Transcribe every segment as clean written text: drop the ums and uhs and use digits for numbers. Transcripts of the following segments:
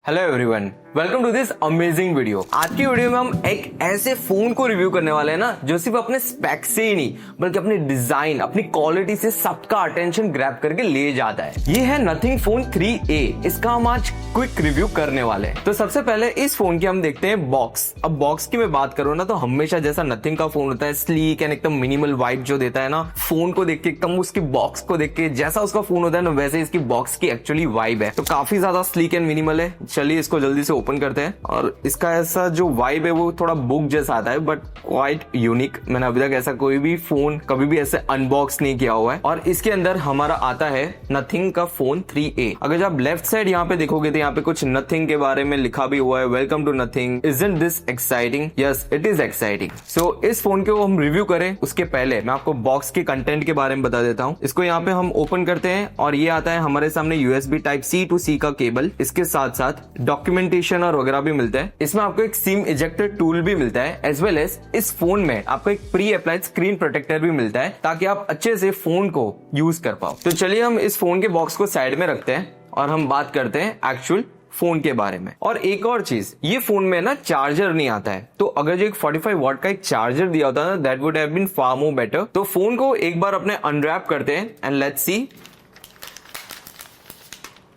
Hello everyone, welcome to this amazing video. आज की video में हम एक ऐसे फोन को रिव्यू करने वाले हैं ना जो सिर्फ अपने स्पेक से ही नहीं बल्कि अपने डिजाइन, अपनी क्वालिटी से सबका अटेंशन ग्रैब करके ले जाता है। ये है नथिंग फोन 3A। इसका हम आज क्विक रिव्यू करने वाले हैं। तो सबसे पहले इस फोन की हम देखते हैं बॉक्स। अब बॉक्स की मैं बात करूँ ना तो हमेशा जैसा नथिंग का फोन होता है स्लीक एंड एकदम मिनिमल वाइब जो देता है ना, फोन को देख के एकदम उसकी बॉक्स को देख के जैसा उसका फोन होता है ना वैसे इसकी बॉक्स की एक्चुअली वाइब है। तो काफी ज्यादा स्लीक एंड मिनिमल है। चलिए इसको जल्दी से ओपन करते हैं और इसका ऐसा जो वाइब है वो थोड़ा बुक जैसा आता है बट क्वाइट यूनिक। मैंने अभी तक ऐसा कोई भी फोन कभी भी ऐसे अनबॉक्स नहीं किया हुआ है। और इसके अंदर हमारा आता है नथिंग का फोन 3A। अगर आप लेफ्ट साइड यहाँ पे देखोगे तो यहाँ पे कुछ नथिंग के बारे में लिखा भी हुआ है, welcome to Nothing, isn't this exciting? Yes, it is exciting. So इस फोन को हम रिव्यू करें उसके पहले मैं आपको बॉक्स के कंटेंट के बारे में बता देता हूँ। इसको यहाँ पे हम ओपन करते हैं और ये आता है हमारे सामने USB Type-C to C का केबल। इसके साथ साथ डॉक्यूमेंटेशन और वगैरह भी मिलता है। इसमें आपको एक सिम इजेक्टर टूल भी मिलता है एज वेल एज इस फोन में आपको एक प्री अप्लाइड स्क्रीन प्रोटेक्टर भी मिलता है ताकि आप अच्छे से फोन को यूज कर पाओ। तो चलिए हम इस फोन के बॉक्स को साइड में रखते हैं और हम बात करते हैं एक्चुअल फोन के बारे में। और एक और चीज, ये फोन में ना चार्जर नहीं आता है। तो अगर जो एक 45 वॉट का एक चार्जर दिया होता ना that would have been far more better. तो फोन को एक बार अपने अनरैप करते हैं एंड लेट्स सी।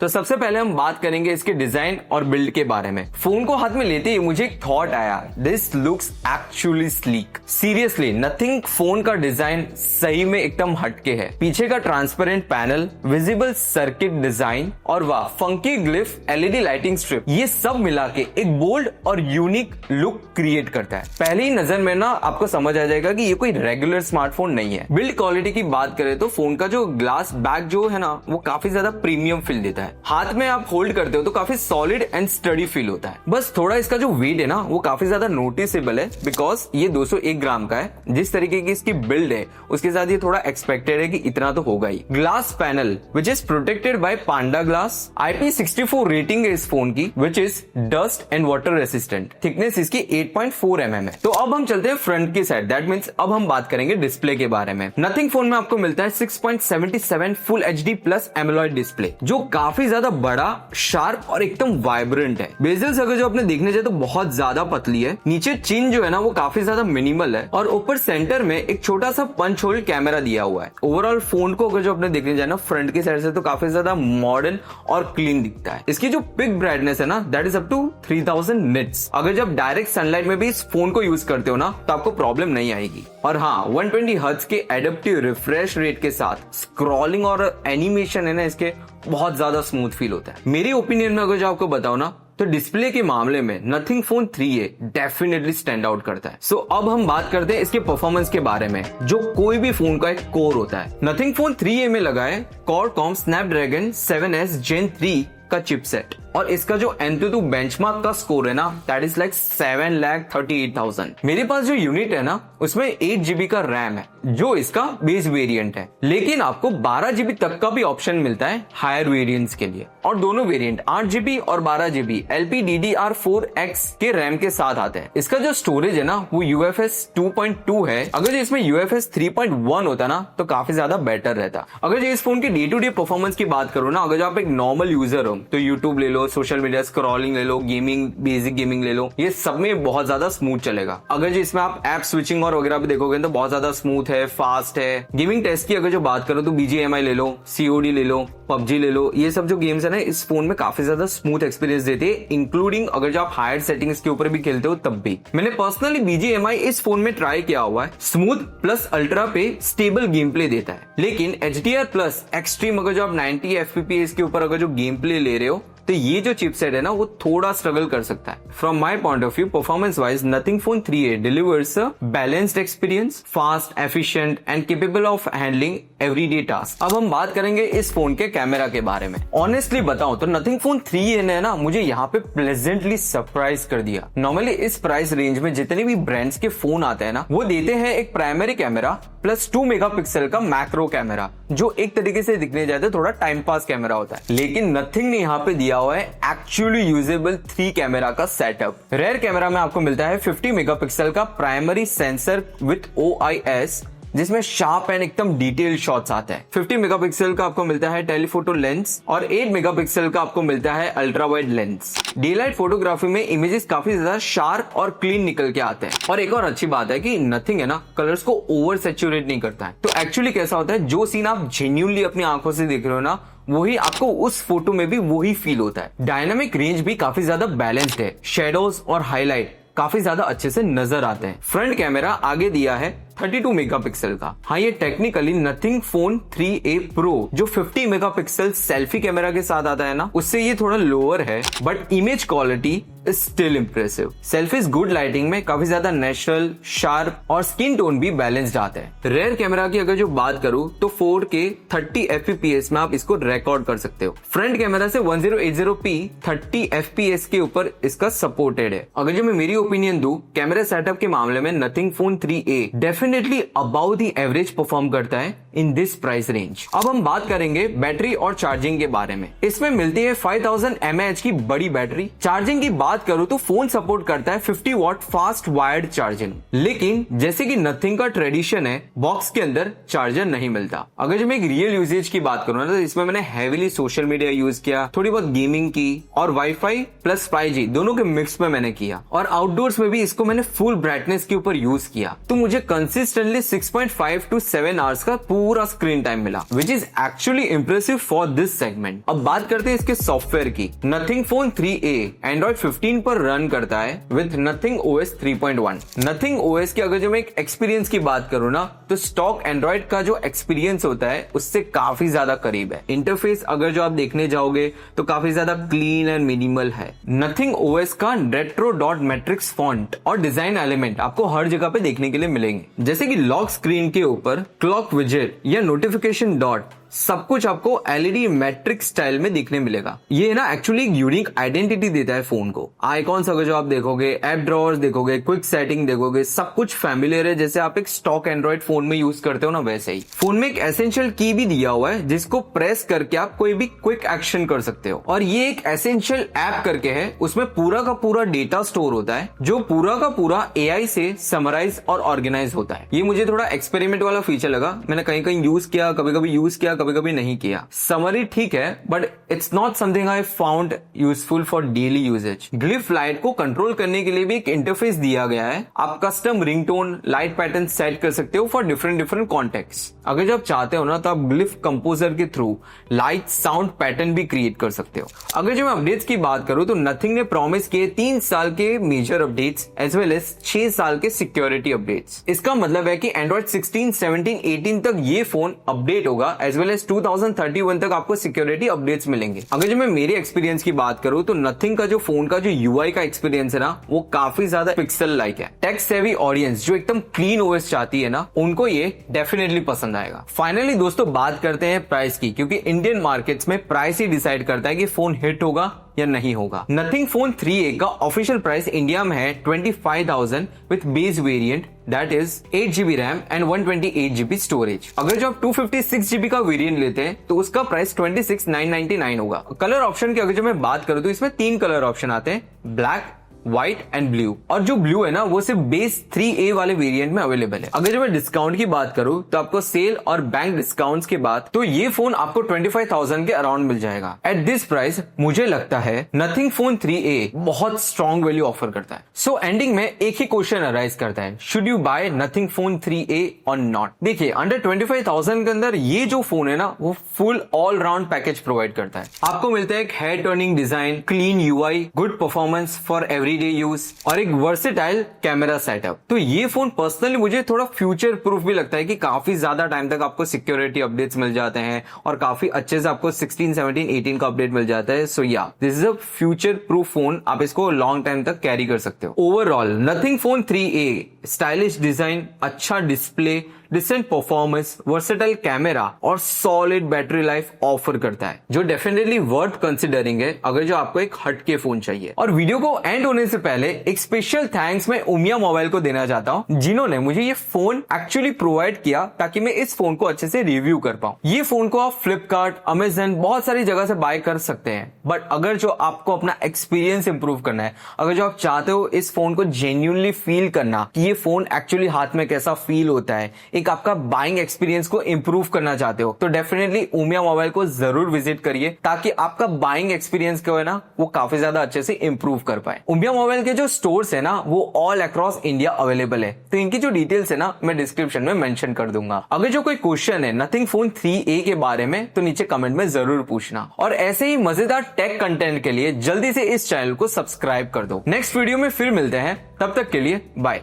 तो सबसे पहले हम बात करेंगे इसके डिजाइन और बिल्ड के बारे में। फोन को हाथ में लेते ही मुझे एक थॉट आया, this looks actually sleek. Seriously nothing phone का डिजाइन सही में एकदम हटके है। पीछे का transparent panel, visible circuit design और वाह funky glyph LED lighting strip, ये सब मिला के एक बोल्ड और यूनिक लुक क्रिएट करता है। पहली नजर में ना आपको समझ आ जाएगा कि ये कोई रेगुलर स्मार्टफोन नहीं है। बिल्ड क्वालिटी की बात करें तो फोन का जो ग्लास बैक जो है ना वो काफी ज्यादा प्रीमियम फील देता है। हाथ में आप होल्ड करते हो तो काफी सॉलिड एंड स्टडी फील होता है। बस थोड़ा इसका जो वेट है ना वो काफी ज्यादा नोटिसेबल है बिकॉज ये 201 ग्राम का है। जिस तरीके की इसकी बिल्ड है उसके साथ ये थोड़ा एक्सपेक्टेड है कि इतना तो होगा ही। Glass panel which is protected by Panda glass. IP64 rating है इस फोन की which is dust and water resistant. Thickness इसकी 8.4 mm है। तो अब हम चलते हैं फ्रंट की साइड। दैट मीन्स अब हम बात करेंगे डिस्प्ले के बारे में। नथिंग फोन में आपको मिलता है 6.77 full HD plus AMOLED display जो काफी ज्यादा बड़ा, शार्प और एकदम वाइब्रेंट है। बेजल्स अगर जो अपने देखने जाए तो बहुत ज्यादा पतली है। नीचे चिन जो है ना वो काफी ज्यादा मिनिमल है और ऊपर सेंटर में एक छोटा सा पंच होल कैमरा दिया हुआ है। ओवरऑल फोन को अगर जो अपने देखने जाए ना फ्रंट की साइड से तो काफी ज्यादा मॉडर्न और क्लीन दिखता है। इसकी जो पिक ब्राइटनेस है ना that is up to 3000 nits. अगर जब डायरेक्ट सनलाइट में भी इस फोन को यूज करते हो ना तो आपको प्रॉब्लम नहीं आएगी। और हाँ 120 हर्ट्ज के एडेप्टिव रिफ्रेश रेट के साथ स्क्रॉलिंग और एनिमेशन है ना इसके बहुत ज्यादा स्मूथ फील होता है। मेरी ओपिनियन में अगर जो आपको बताओ ना तो डिस्प्ले के मामले में nothing phone 3A definitely stand out करता है। सो अब हम बात करते हैं इसके परफॉर्मेंस के बारे में जो कोई भी फोन का एक कोर होता है। नथिंग फोन 3A में लगा है Qualcomm Snapdragon 7S Gen 3 का चिपसेट और इसका जो Antutu बेंचमार्क का स्कोर है ना दैट इज लाइक 7,38,000। मेरे पास जो यूनिट है ना उसमें 8GB का रैम है जो इसका बेस वेरिएंट है, लेकिन आपको 12GB तक का भी ऑप्शन मिलता है हायर वेरिएंट्स के लिए। और दोनों वेरिएंट 8GB और 12GB LPDDR4X के रैम के साथ आते हैं। इसका जो स्टोरेज है ना वो UFS 2.2 है। अगर जो इसमें UFS 3.1 होता ना तो काफी ज्यादा बेटर रहता। अगर जो इस फोन की डे टू डे परफॉर्मेंस की बात करो ना, अगर जो आप एक नॉर्मल यूजर हो तो यूट्यूब ले लो, सोशल मीडिया स्क्रॉलिंग ले लो, गेमिंग, बेसिक गेमिंग ले लो, ये सब में बहुत ज्यादा स्मूथ चलेगा। अगर जो इसमें आप ऐप स्विचिंग और वगैरह भी देखोगे तो बहुत ज्यादा स्मूथ है, फास्ट है। गेमिंग टेस्ट की अगर जो बात करो तो BGMI ले लो, COD ले लो, PUBG ले लो, ये सब जो गेम्स है ना इस फोन में काफी ज्यादा स्मूथ एक्सपीरियंस देते हैं, इंक्लूडिंग अगर जो आप हायर सेटिंग्स के ऊपर भी खेलते हो तब भी। मैंने पर्सनली BGMI इस फोन में ट्राई किया हुआ है। स्मूथ प्लस अल्ट्रा पे स्टेबल गेम प्ले देता है, लेकिन HDR प्लस एक्सट्रीम अगर जो आप 90 FPS के ऊपर अगर जो गेम प्ले ले रहे हो तो ये जो चिपसेट है ना वो थोड़ा स्ट्रगल कर सकता है। From my point of view performance wise nothing phone 3A delivers a balanced experience, fast, efficient and capable of handling everyday task. अब हम बात करेंगे इस फोन के कैमरा के बारे में। ऑनेस्टली बताऊं तो नथिंग फोन 3A ने ना मुझे यहाँ पे प्लेजेंटली सरप्राइज कर दिया। नॉर्मली इस प्राइस रेंज में जितने भी ब्रांड्स के फोन आते हैं ना वो देते हैं एक प्राइमरी कैमरा प्लस 2 मेगापिक्सल का मैक्रो कैमरा जो एक तरीके से दिखने जाते थोड़ा टाइम पास कैमरा होता है। लेकिन नथिंग ने यहाँ पे दिया हुआ है एक्चुअली यूजेबल 3 कैमरा का सेटअप। रेयर कैमरा में आपको मिलता है 50 मेगापिक्सल का प्राइमरी सेंसर विथ OIS जिसमें शार्प एंड एकदम डिटेल शॉट्स आते हैं। 50 मेगापिक्सल का आपको मिलता है टेलीफोटो लेंस और 8 मेगापिक्सल का आपको मिलता है ultra wide lens. Day light photography में इमेजेस काफी ज्यादा शार्प और क्लीन निकल के आते हैं। और एक और अच्छी बात है कि नथिंग है ना कलर्स को ओवर सैचुरेट नहीं करता है। तो एक्चुअली कैसा होता है, जो सीन आप जेन्युइनली अपनी आंखों से देख रहे हो ना, वही आपको उस फोटो में भी वही फील होता है। डायनामिक रेंज भी काफी ज्यादा बैलेंस्ड है, शेडोज और हाईलाइट काफी ज्यादा अच्छे से नजर आते हैं। फ्रंट कैमरा आगे दिया है 32 मेगापिक्सल का। हाँ, ये technically nothing phone 3A pro जो 50 मेगापिक्सल सेल्फी कैमरा के साथ आता है ना, उससे ये थोड़ा लोअर है, but image quality is still impressive. Selfies good lighting में काफी ज्यादा नेचुरल, शार्प और स्किन टोन भी बैलेंस्ड आते हैं। रेयर कैमरा की अगर जो बात करूं तो 4K 30 FPS में आप इसको रिकॉर्ड कर सकते हो। फ्रंट कैमरा से 1080p 30 FPS के ऊपर इसका सपोर्टेड है। अगर जो मैं मेरी ओपिनियन दूं कैमरा सेटअप के मामले में nothing phone 3A definitely about the average perform करता है इन दिस प्राइस रेंज। अब हम बात करेंगे बैटरी और चार्जिंग के बारे में। इसमें मिलती है 5000 mAh की बड़ी बैटरी। चार्जिंग की बात करूं तो फोन सपोर्ट करता है 50 वॉट फास्ट वायर्ड चार्जिंग, लेकिन जैसे कि नथिंग का ट्रेडिशन है, बॉक्स के अंदर चार्जर नहीं मिलता। अगर जो मैं एक रियल यूजेज की बात करूं ना, तो इसमें मैंने हेवीली सोशल मीडिया यूज किया, थोड़ी बहुत गेमिंग की और वाईफाई प्लस 5G दोनों के मिक्स में मैंने किया। और आउटडोर्स में भी इसको मैंने फुल ब्राइटनेस के ऊपर यूज किया, तो मुझे कंसिस्टेंटली 6.5 to 7 आवर्स का पूरा स्क्रीन टाइम मिला, which is actually impressive for this segment. अब बात करते हैं इसके सॉफ्टवेयर की। नथिंग फोन 3A एंड्रॉइड 15 पर रन करता है with nothing OS 3.1। Nothing OS की अगर जो मैं एक एक्सपीरियंस की बात करूं ना, तो स्टॉक एंड्रॉइड का जो एक्सपीरियंस होता है उससे काफी ज्यादा करीब है। इंटरफेस अगर जो आप देखने जाओगे तो काफी ज्यादा क्लीन एंड मिनिमल है। नथिंग OS का रेट्रो डॉट मैट्रिक्स फॉन्ट और डिजाइन एलिमेंट आपको हर जगह पे देखने के लिए मिलेंगे, जैसे कि लॉक स्क्रीन के ऊपर क्लॉक विजेट या नोटिफिकेशन डॉट, सब कुछ आपको LED मैट्रिक्स स्टाइल में दिखने मिलेगा। ये ना एक्चुअली एक यूनिक आइडेंटिटी देता है फोन को। आइकॉन्स अगर जो आप देखोगे, ऐप ड्रॉअर्स देखोगे, क्विक सेटिंग देखोगे, सब कुछ फैमिलियर है, जैसे आप एक स्टॉक एंड्रॉइड फोन में यूज करते हो ना, वैसे ही। फोन में एक एसेंशियल की भी दिया हुआ है जिसको प्रेस करके आप कोई भी क्विक एक्शन कर सकते हो। और ये एक एसेंशियल ऐप करके है, उसमें पूरा का पूरा डेटा स्टोर होता है जो पूरा का पूरा AI से समराइज और ऑर्गेनाइज होता है। ये मुझे थोड़ा एक्सपेरिमेंट वाला फीचर लगा, मैंने कहीं कहीं यूज किया, कभी कभी यूज किया, कभी कभी नहीं किया। समरी ठीक है, but it's not something I found useful for daily usages. Glyph light को कंट्रोल करने के लिए भी एक इंटरफेस दिया गया है। आप custom ringtone, light pattern set कर सकते हो फॉर डिफरेंट कॉन्टेक्स्ट। अगर जब चाहते हो ना, तो आप ग्लिफ कंपोजर के थ्रू लाइट साउंड पैटर्न भी क्रिएट कर सकते हो। अगर जो मैं अपडेट्स की बात करूं तो नथिंग ने प्रॉमिस किए 3 साल के major updates as well as 6 साल के सिक्योरिटी अपडेट्स। इसका मतलब है कि एंड्रॉइड 16, 17, 18 तक ये फोन अपडेट होगा, एज वेल एज 2031 तक आपको सिक्योरिटी अपडेट्स मिलेंगे। अगर जो मैं मेरे एक्सपीरियंस की बात करूं तो नथिंग का जो फोन का जो UI का एक्सपीरियंस है ना, वो काफी ज्यादा पिक्सल लाइक है। टेक सेवी ऑडियंस जो एकदम क्लीन OS चाहती है ना, उनको ये डेफिनेटली पसंद आएगा। फाइनली दोस्तों बात करते हैं प्राइस की, क्योंकि इंडियन मार्केट्स में प्राइस ही डिसाइड करता है कि फोन हिट होगा या नहीं होगा। नथिंग फोन 3A का ऑफिशियल प्राइस इंडिया में है 25,000 with base variant, that is 8GB RAM and 128GB storage. अगर जो आप 256GB का वेरिएंट लेते हैं तो उसका प्राइस 26,999 होगा। कलर ऑप्शन की अगर जो मैं बात करूं तो इसमें 3 कलर ऑप्शन आते हैं, ब्लैक, व्हाइट एंड ब्लू। और जो ब्लू है ना, वो सिर्फ बेस 3A वाले वेरिएंट में अवेलेबल है। अगर जो मैं डिस्काउंट की बात करूं तो आपको सेल और बैंक डिस्काउंट्स के बाद तो ये फोन आपको 25,000 के अराउंड मिल जाएगा। एट दिस प्राइस मुझे लगता है नथिंग फोन 3A बहुत स्ट्रॉन्ग वैल्यू ऑफर करता है। सो एंडिंग में एक ही क्वेश्चन अराइज करता है, should you buy nothing phone 3A और नॉट। देखिए, अंडर 25,000 के अंदर ये जो फोन है ना, वो full all round package provide करता है। आपको मिलता है एक head turning design, clean UI, good performance for everyday use और एक वर्सेटाइल कैमरा सेटअप। तो ये फोन पर्सनली मुझे थोड़ा फ्यूचर प्रूफ भी लगता है कि काफी ज्यादा टाइम तक आपको सिक्योरिटी अपडेट्स मिल जाते हैं और काफी अच्छे से आपको 16, 17, 18 का अपडेट मिल जाता है। So yeah, this is a future proof phone, आप इसको लॉन्ग टाइम तक कैरी कर सकते हो। Overall Nothing phone 3A stylish design, अच्छा display, decent performance, versatile camera और सॉलिड बैटरी लाइफ ऑफर करता है, जो डेफिनेटली वर्थ कंसिडरिंग है अगर जो आपको एक हटके फोन चाहिए। और वीडियो को एंड होने से पहले एक स्पेशल थैंक्स मैं उमिया मोबाइल को देना चाहता हूं, जिन्होंने मुझे ये फोन एक्चुअली प्रोवाइड किया ताकि मैं इस फोन को अच्छे से रिव्यू कर पाऊं। ये फोन को आप फ्लिपकार्ट, अमेजन, बहुत सारी जगह से बाय कर सकते हैं, बट अगर जो आपको अपना एक्सपीरियंस इंप्रूव करना है, अगर जो आप चाहते हो इस फोन को जेन्युइनली फील करना कि ये फोन एक्चुअली हाथ में कैसा फील होता है, एक एक आपका बाइंग एक्सपीरियंस को इंप्रूव करना चाहते हो तो डेफिनेटली उमिया मोबाइल को जरूर विजिट करिए ताकि आपका बाइंग एक्सपीरियंस को है ना वो काफी ज्यादा अच्छे से इंप्रूव कर पाए। उमिया मोबाइल के जो स्टोर्स है ना वो ऑल अक्रॉस इंडिया अवेलेबल है, तो इनकी जो डिटेल्स है ना मैं डिस्क्रिप्शन में मेंशन कर दूंगा। अगर जो कोई क्वेश्चन है नथिंग फोन 3A के बारे में तो नीचे कमेंट में जरूर पूछना, और ऐसे ही मजेदार टेक कंटेंट के लिए जल्दी से इस चैनल को सब्सक्राइब कर दो। नेक्स्ट वीडियो में फिर मिलते हैं, तब तक के लिए बाय।